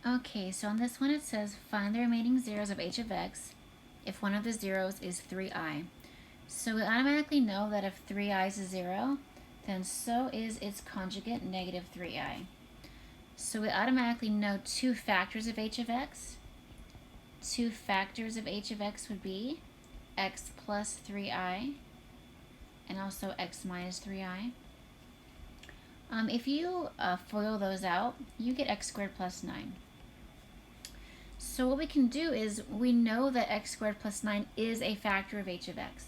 Okay, so on this one it says find the remaining zeros of h of x if one of the zeros is 3i. So we automatically know that if 3i is a 0, then so is its conjugate, negative 3i. So we automatically know two factors of h of x. Two factors of h of x would be x plus 3i and also x minus 3i. If you FOIL those out, you get x squared plus 9. So what we can do is we know that x squared plus 9 is a factor of h of x.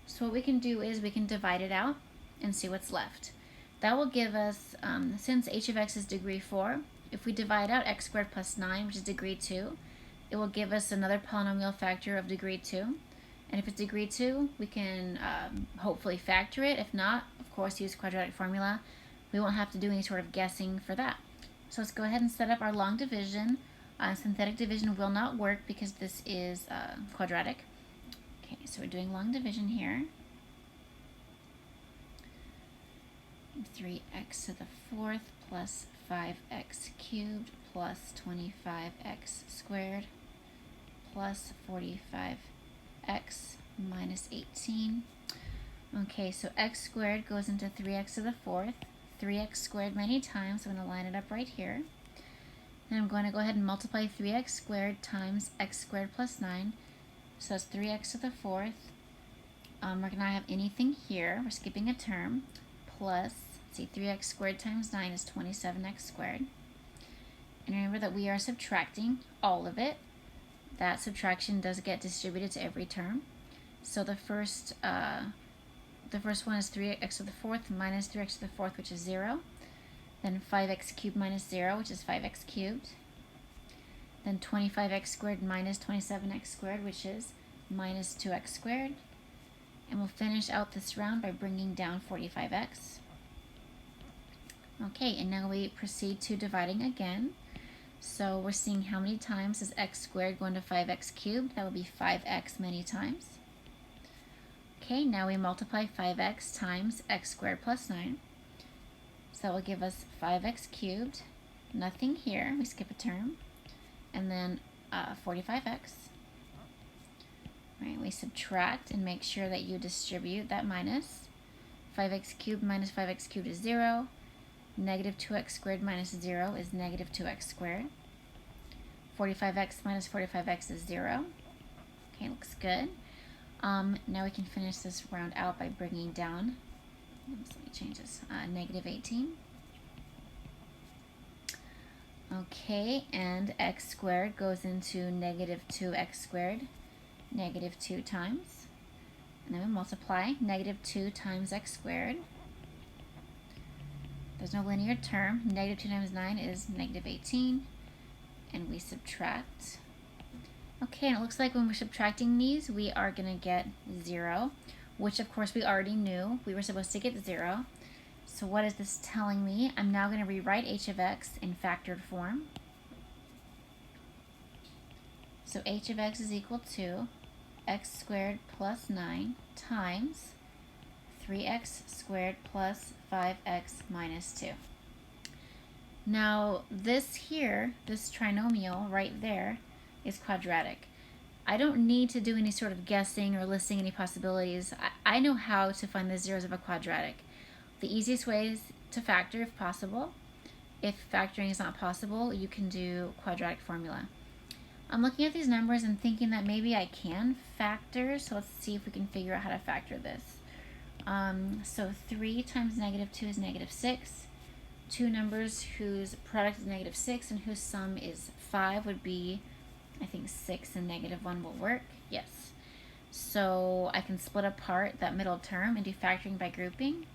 So what we can do is we can divide it out and see what's left. That will give us, since h of x is degree 4, if we divide out x squared plus 9, which is degree 2, it will give us another polynomial factor of degree 2. And if it's degree 2, we can hopefully factor it. If not, of course, use quadratic formula. We won't have to do any sort of guessing for that. So let's go ahead and set up our long division. Synthetic division will not work because this is quadratic. Okay, so we're doing long division here. 3x to the fourth plus 5x cubed plus 25x squared plus 45x minus 18. Okay, so x squared goes into 3x to the fourth. 3x squared many times, so I'm going to line it up right here. And I'm going to go ahead and multiply 3x squared times x squared plus 9. So that's 3x to the fourth. We're going to not have anything here. We're skipping a term. Plus, let's see, 3x squared times 9 is 27x squared. And remember that we are subtracting all of it. That subtraction does get distributed to every term. So the first one is 3x to the fourth minus 3x to the fourth, which is 0. Then 5x cubed minus 0, which is 5x cubed. Then 25x squared minus 27x squared, which is minus 2x squared. And we'll finish out this round by bringing down 45x. Okay, and now we proceed to dividing again. So we're seeing how many times is x squared going to 5x cubed. That would be 5x many times. Okay, now we multiply 5x times x squared plus 9. So that will give us 5x cubed. Nothing here, we skip a term. And then 45x. Right, we subtract and make sure that you distribute that minus. 5x cubed minus 5x cubed is 0. Negative 2x squared minus 0 is negative 2x squared. 45x minus 45x is 0. Okay, looks good. Now we can finish this round out by bringing down, let me change this, negative 18. Okay, and x squared goes into negative 2x squared, negative 2 times. And then we multiply negative 2 times x squared. There's no linear term. Negative 2 times 9 is negative 18. And we subtract. Okay, and it looks like when we're subtracting these, we are going to get 0, which of course we already knew. We were supposed to get 0. So what is this telling me? I'm now going to rewrite h of x in factored form. So h of x is equal to x squared plus 9 times 3x squared plus 5x minus 2. Now this here, this trinomial right there, is quadratic. I don't need to do any sort of guessing or listing any possibilities. I know how to find the zeros of a quadratic. The easiest way is to factor if possible. If factoring is not possible, you can do quadratic formula. I'm looking at these numbers and thinking that maybe I can factor, so let's see if we can figure out how to factor this. So 3 times negative 2 is negative 6. Two numbers whose product is negative 6 and whose sum is 5 would be, I think 6 and negative 1 will work. Yes. So I can split apart that middle term and do factoring by grouping.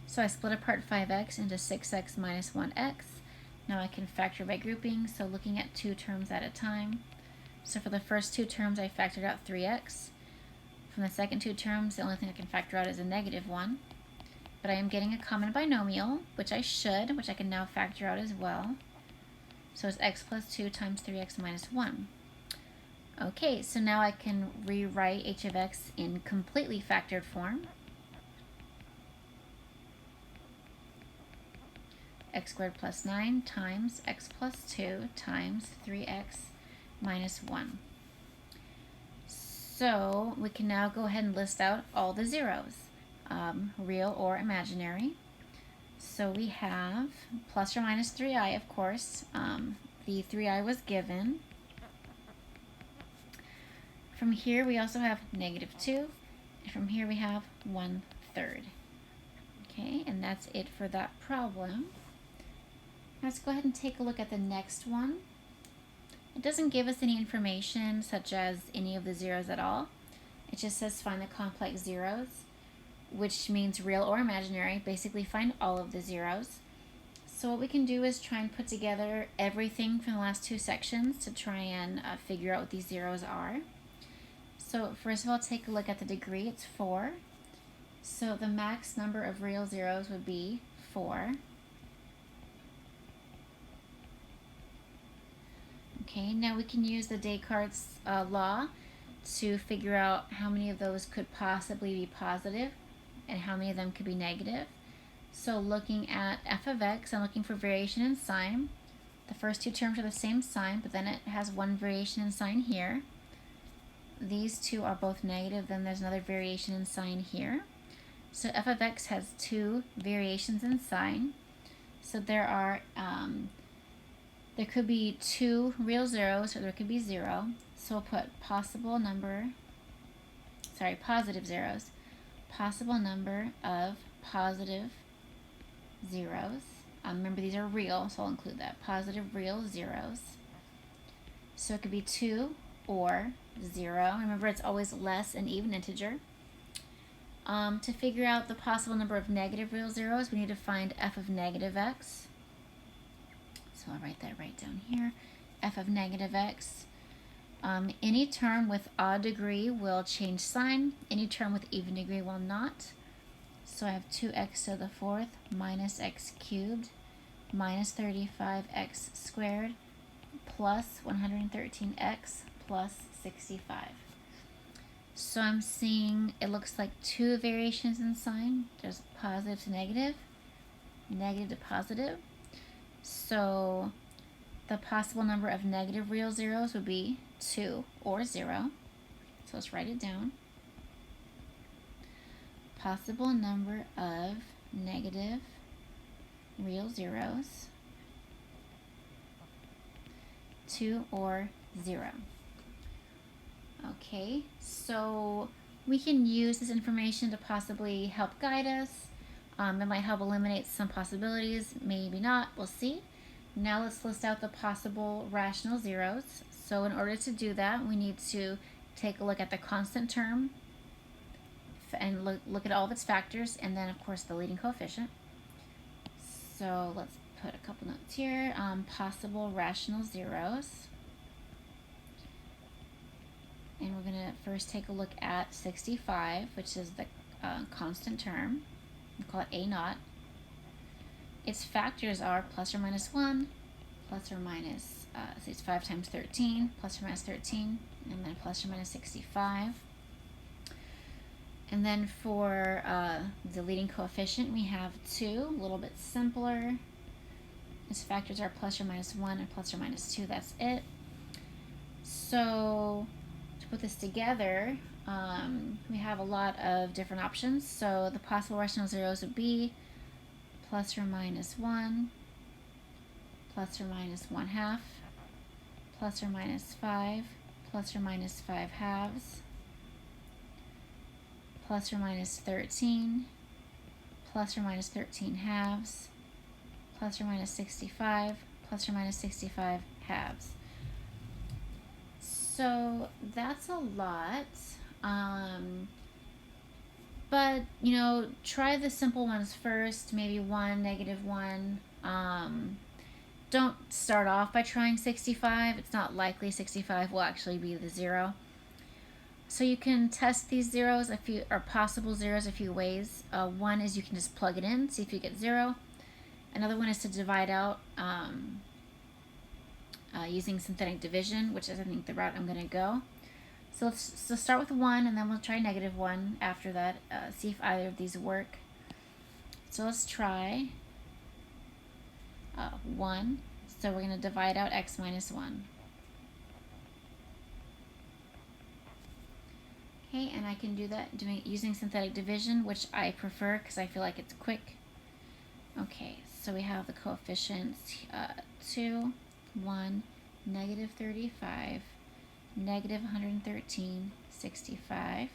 So I split apart 5x into 6x minus 1x. Now I can factor by grouping, so looking at two terms at a time. So for the first two terms, I factored out 3x. From the second two terms, the only thing I can factor out is a negative 1. But I am getting a common binomial, which I can now factor out as well. So it's x plus 2 times 3x minus 1. Okay, so now I can rewrite h of x in completely factored form. x squared plus 9 times x plus 2 times 3x minus 1. So we can now go ahead and list out all the zeros, real or imaginary. So we have plus or minus 3i, of course. The 3i was given. From here we also have negative 2, and from here we have 1/3. Okay, and that's it for that problem. Let's go ahead and take a look at the next one. It doesn't give us any information such as any of the zeros at all. It just says find the complex zeros, which means real or imaginary. Basically find all of the zeros. So what we can do is try and put together everything from the last two sections to try and figure out what these zeros are. So first of all, take a look at the degree. It's 4. So the max number of real zeros would be 4. Okay, now we can use the Descartes law to figure out how many of those could possibly be positive and how many of them could be negative. So looking at f of x, I'm looking for variation in sign. The first two terms are the same sign, but then it has one variation in sign here. These two are both negative, then there's another variation in sign here. So f of x has two variations in sign. So there could be 2 real zeros, or there could be 0. So we'll put positive zeros. Possible number of positive zeros. Remember, these are real, so I'll include that. Positive real zeros. So it could be 2 or 0. Remember, it's always less an even integer. To figure out the possible number of negative real zeros, we need to find f of negative x. So I'll write that right down here. F of negative x. Any term with odd degree will change sign. Any term with even degree will not. So I have 2x to the 4th minus x cubed minus 35x squared plus 113x plus 65. So I'm seeing it looks like two variations in sign. There's positive to negative, negative to positive. So the possible number of negative real zeros would be 2 or 0. So let's write it down. Possible number of negative real zeros, 2 or 0. Okay, so we can use this information to possibly help guide us. It might help eliminate some possibilities, maybe not, we'll see. Now let's list out the possible rational zeros. So in order to do that, we need to take a look at the constant term and look at all of its factors, and then of course the leading coefficient. So let's put a couple notes here. Possible rational zeros. And we're going to first take a look at 65, which is the constant term. We call it A naught. Its factors are plus or minus 1, plus or minus, so it's 5 times 13, plus or minus 13, and then plus or minus 65. And then for the leading coefficient, we have 2, a little bit simpler. Its factors are plus or minus 1 and plus or minus 2, that's it. So to put this together, we have a lot of different options. So the possible rational zeros would be plus or minus 1, plus or minus 1/2, plus or minus 5, plus or minus 5/2, plus or minus 13, plus or minus 13/2, plus or minus 65, plus or minus 65/2. So that's a lot. But, try the simple ones first, maybe 1, -1. Don't start off by trying 65. It's not likely 65 will actually be the 0. So you can test these zeros, or possible zeros, a few ways. One is you can just plug it in, see if you get 0. Another one is to divide out using synthetic division, which is, I think, the route I'm going to go. So let's start with 1, and then we'll try -1 after that, see if either of these work. So let's try 1. So we're going to divide out x minus 1. Okay, and I can do that using synthetic division, which I prefer because I feel like it's quick. Okay, so we have the coefficients 2, 1, negative 35, negative 113, 65.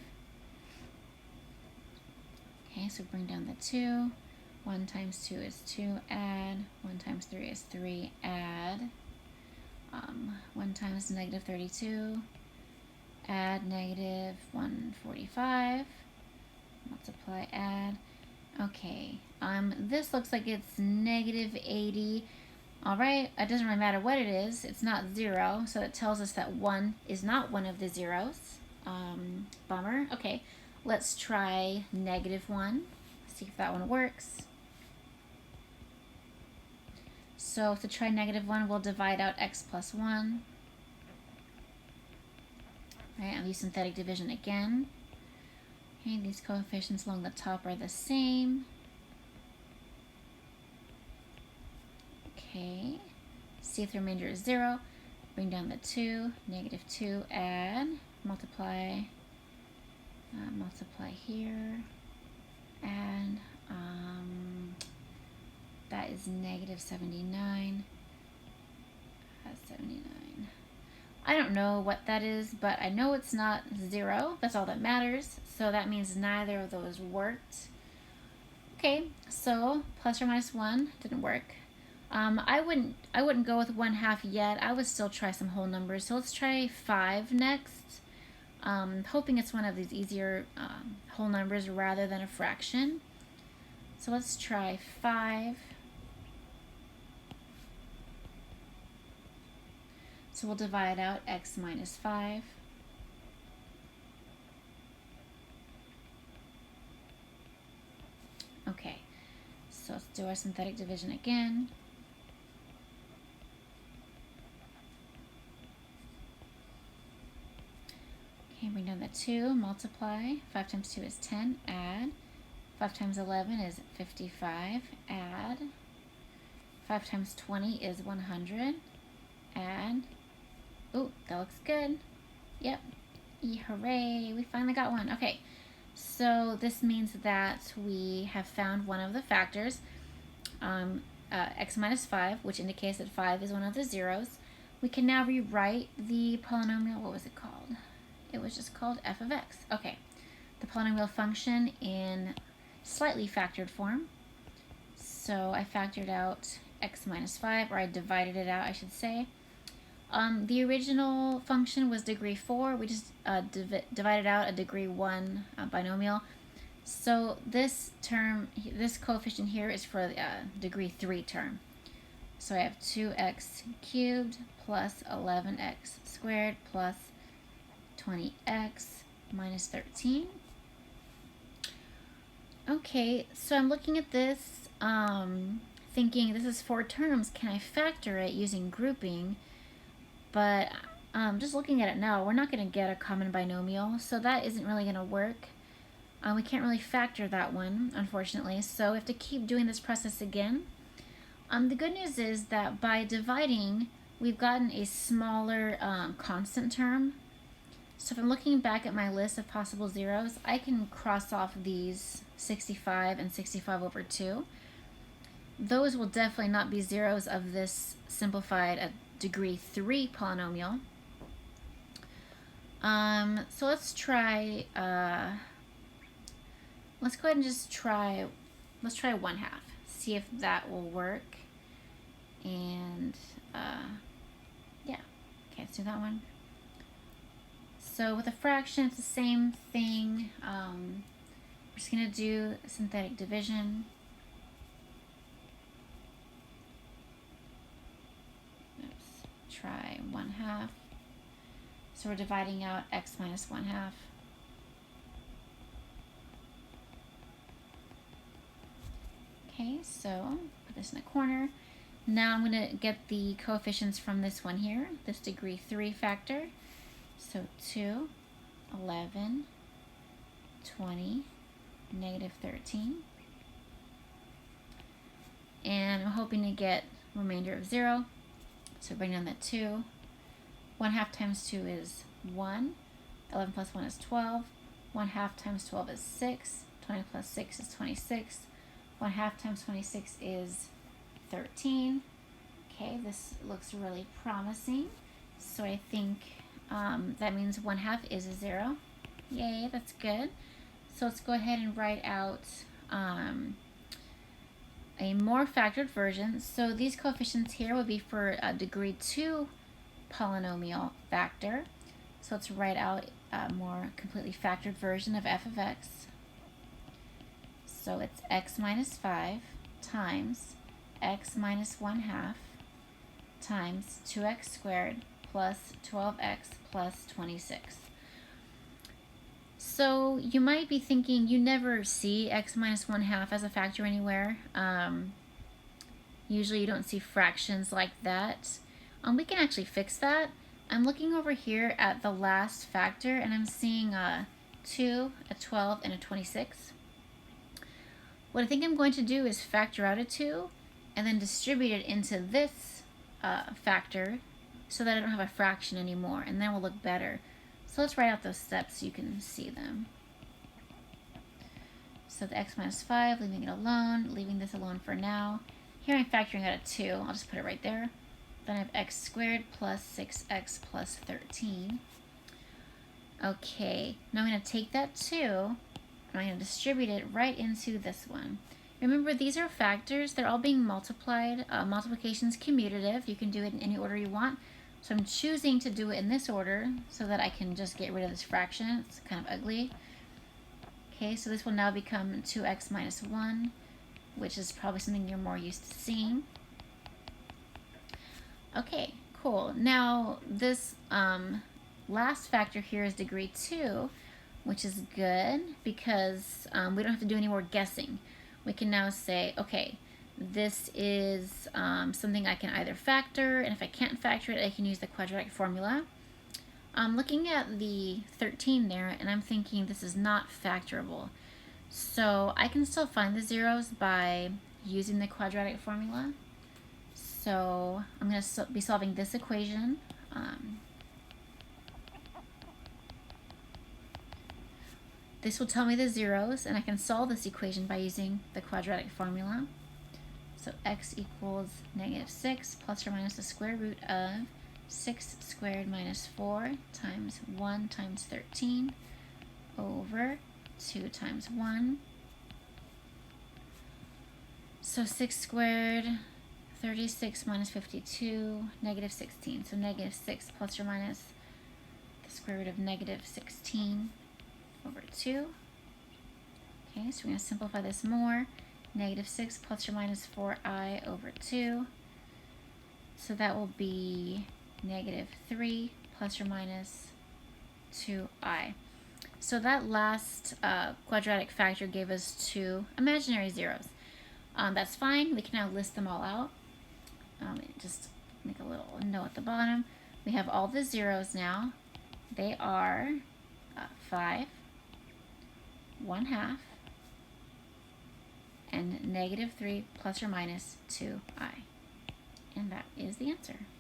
Okay, so bring down the 2. 1 times 2 is 2, add. 1 times 3 is 3, add. 1 times negative 32, add negative 145, multiply, add. Okay, this looks like it's negative 80. All right, it doesn't really matter what it is. It's not 0, so it tells us that 1 is not one of the zeros. Bummer. Okay, let's try negative 1. See if that one works. So to try negative 1, we'll divide out x plus 1. Right, I'll use synthetic division again. Okay, these coefficients along the top are the same. Okay, see if the remainder is 0. Bring down the 2, negative 2, add, multiply, multiply here, add, that is negative 79, 79. I don't know what that is, but I know it's not 0. That's all that matters. So that means neither of those worked. Okay, so plus or minus 1 didn't work. I wouldn't go with 1/2 yet. I would still try some whole numbers. So let's try 5 next. Hoping it's one of these easier whole numbers rather than a fraction. So let's try 5. So we'll divide out x minus 5. Okay, so let's do our synthetic division again. Okay, bring down the 2, multiply. 5 times 2 is 10, add. 5 times 11 is 55, add. 5 times 20 is 100, add. Ooh, that looks good. Yep. Hooray, we finally got one. Okay, so this means that we have found one of the factors, x minus 5, which indicates that 5 is one of the zeros. We can now rewrite the polynomial. What was it called? It was just called f of x. Okay, the polynomial function in slightly factored form. So I factored out x minus 5, or I divided it out, I should say. The original function was degree 4. We just divided out a degree 1 binomial. So this term, this coefficient here is for the degree 3 term. So I have 2x cubed plus 11x squared plus 20x minus 13. Okay, so I'm looking at this, thinking this is 4 terms. Can I factor it using grouping? But just looking at it now, we're not going to get a common binomial, so that isn't really going to work. We can't really factor that one, unfortunately, so we have to keep doing this process again. The good news is that by dividing, we've gotten a smaller constant term. So if I'm looking back at my list of possible zeros, I can cross off these 65 and 65 over 2. Those will definitely not be zeros of this simplified degree 3 polynomial. So let's try, let's go ahead and just try, let's try 1/2, see if that will work. And yeah, okay, let's do that one. So with a fraction, it's the same thing. We're just gonna do synthetic division. Try 1/2. So we're dividing out x minus 1/2. Okay, so put this in a corner. Now I'm going to get the coefficients from this one here, this degree 3 factor. So 2, 11, 20, negative 13. And I'm hoping to get remainder of 0. So bring down that 2. 1/2 times 2 is 1. 11 plus 1 is 12. 1/2 times 12 is 6. 20 plus 6 is 26. 1/2 times 26 is 13. Okay, this looks really promising. So I think that means 1/2 is a 0. Yay, that's good. So let's go ahead and write out a more factored version. So these coefficients here would be for a degree 2 polynomial factor. So let's write out a more completely factored version of f of x. So it's x minus 5 times x minus 1/2 times 2x squared plus 12x plus 26. So you might be thinking you never see x minus 1/2 as a factor anywhere. Usually you don't see fractions like that. We can actually fix that. I'm looking over here at the last factor and I'm seeing a 2, a 12, and a 26. What I think I'm going to do is factor out a 2 and then distribute it into this factor so that I don't have a fraction anymore, and then we'll look better. So let's write out those steps so you can see them. So the x minus 5, leaving it alone, leaving this alone for now. Here I'm factoring out a 2. I'll just put it right there. Then I have x squared plus 6x plus 13. Okay, now I'm going to take that 2 and I'm going to distribute it right into this one. Remember, these are factors. They're all being multiplied. Multiplication's commutative. You can do it in any order you want. So I'm choosing to do it in this order so that I can just get rid of this fraction. It's kind of ugly. Okay, so this will now become 2x minus 1, which is probably something you're more used to seeing. Okay, cool. Now this last factor here is degree 2, which is good because we don't have to do any more guessing. We can now say, okay, this is something I can either factor, and if I can't factor it, I can use the quadratic formula. I'm looking at the 13 there, and I'm thinking this is not factorable. So I can still find the zeros by using the quadratic formula. So I'm going to be solving this equation. This will tell me the zeros, and I can solve this equation by using the quadratic formula. So x equals -6 plus or minus the square root of 6 squared minus 4 times 1 times 13 over 2 times 1. So 6 squared, 36 minus 52, -16. So -6 plus or minus the square root of -16 over 2. Okay, so we're going to simplify this more. -6 plus or minus 4i over 2. So that will be -3 plus or minus 2i. So that last quadratic factor gave us 2 imaginary zeros. That's fine. We can now list them all out. Just make a little note at the bottom. We have all the zeros now. They are 5, 1/2, and -3 plus or minus 2i. And that is the answer.